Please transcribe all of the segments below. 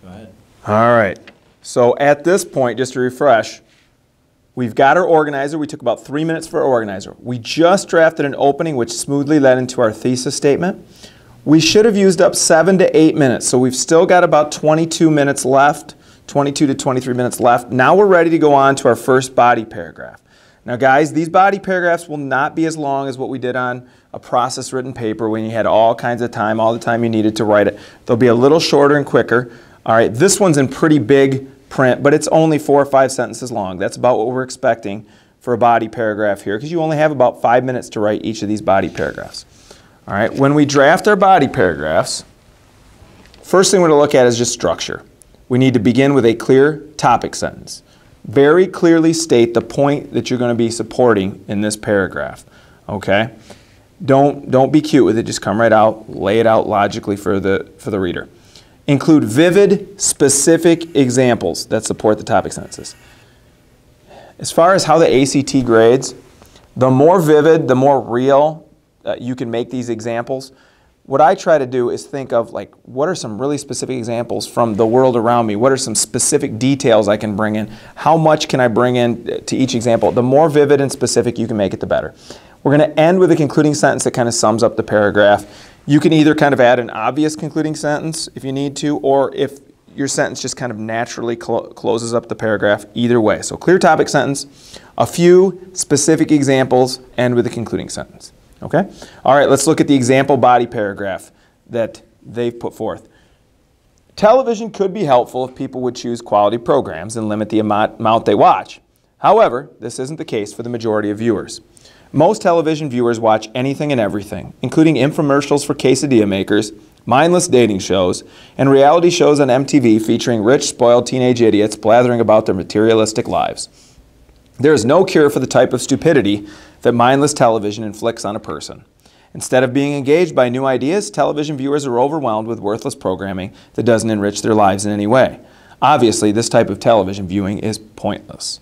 Go ahead. All right. So at this point, just to refresh, we've got our organizer. We took about 3 minutes for our organizer. We just drafted an opening which smoothly led into our thesis statement. We should have used up 7 to 8 minutes, so we've still got about 22 minutes left, 22 to 23 minutes left. Now we're ready to go on to our first body paragraph. Now guys, these body paragraphs will not be as long as what we did on a process written paper when you had all kinds of time, all the time you needed to write it. They'll be a little shorter and quicker. All right, this one's in pretty big print, but it's only 4 or 5 sentences long. That's about what we're expecting for a body paragraph here, because you only have about 5 minutes to write each of these body paragraphs. All right, when we draft our body paragraphs, first thing we're going to look at is just structure. We need to begin with a clear topic sentence. Very clearly state the point that you're going to be supporting in this paragraph. Okay? Don't be cute with it. Just come right out, lay it out logically for the reader. Include vivid, specific examples that support the topic sentences. As far as how the ACT grades, the more vivid, the more real you can make these examples. What I try to do is think of, like, what are some really specific examples from the world around me? What are some specific details I can bring in? How much can I bring in to each example? The more vivid and specific you can make it, the better. We're going to end with a concluding sentence that kind of sums up the paragraph. You can either kind of add an obvious concluding sentence if you need to, or if your sentence just kind of naturally closes up the paragraph, either way. So clear topic sentence, a few specific examples, end with a concluding sentence. Okay? All right, let's look at the example body paragraph that they've put forth. Television could be helpful if people would choose quality programs and limit the amount they watch. However, this isn't the case for the majority of viewers. Most television viewers watch anything and everything, including infomercials for quesadilla makers, mindless dating shows, and reality shows on MTV featuring rich, spoiled teenage idiots blathering about their materialistic lives. There is no cure for the type of stupidity that mindless television inflicts on a person. Instead of being engaged by new ideas, television viewers are overwhelmed with worthless programming that doesn't enrich their lives in any way. Obviously, this type of television viewing is pointless.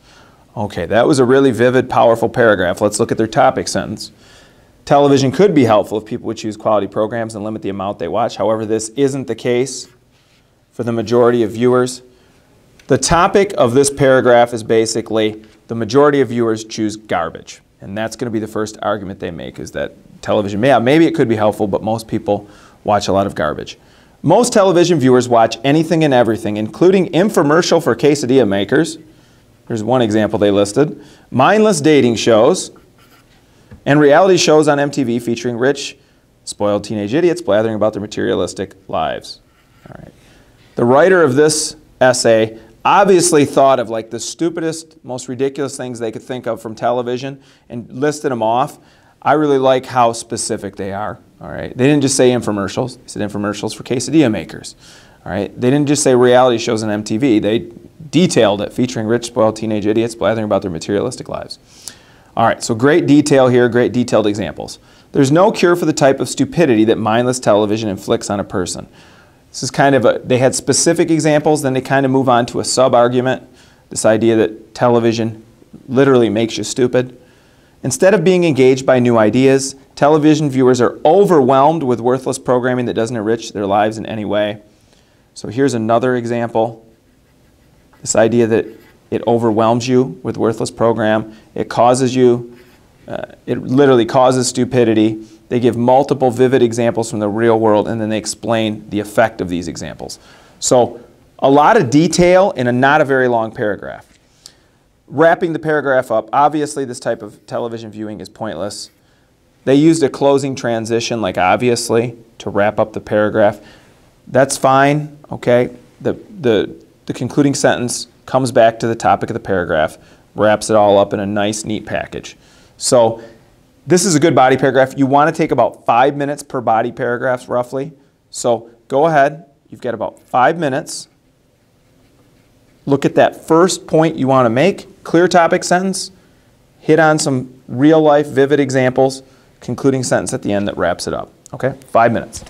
Okay, that was a really vivid, powerful paragraph. Let's look at their topic sentence. Television could be helpful if people would choose quality programs and limit the amount they watch. However, this isn't the case for the majority of viewers. The topic of this paragraph is basically the majority of viewers choose garbage. And that's going to be the first argument they make, is that television, maybe it could be helpful, but most people watch a lot of garbage. Most television viewers watch anything and everything, including infomercial for quesadilla makers. Here's one example they listed. Mindless dating shows and reality shows on MTV featuring rich, spoiled teenage idiots blathering about their materialistic lives. All right. The writer of this essay obviously thought of like the stupidest, most ridiculous things they could think of from television and listed them off. I really like how specific they are. All right. They didn't just say infomercials. They said infomercials for quesadilla makers. All right. They didn't just say reality shows on MTV. They detailed it, featuring rich, spoiled teenage idiots blathering about their materialistic lives. All right, so great detail here, great detailed examples. There's no cure for the type of stupidity that mindless television inflicts on a person. This is kind of they had specific examples, then they kind of move on to a sub-argument, this idea that television literally makes you stupid. Instead of being engaged by new ideas, television viewers are overwhelmed with worthless programming that doesn't enrich their lives in any way. So here's another example. This idea that it overwhelms you with worthless program. It causes you, it literally causes stupidity. They give multiple vivid examples from the real world, and then they explain the effect of these examples. So a lot of detail in a not a very long paragraph. Wrapping the paragraph up, obviously this type of television viewing is pointless. They used a closing transition, like obviously, to wrap up the paragraph. That's fine, okay? The concluding sentence comes back to the topic of the paragraph, wraps it all up in a nice, neat package. So this is a good body paragraph. You want to take about 5 minutes per body paragraph, roughly. So go ahead. You've got about 5 minutes. Look at that first point you want to make, clear topic sentence, hit on some real-life, vivid examples, concluding sentence at the end that wraps it up. Okay? 5 minutes.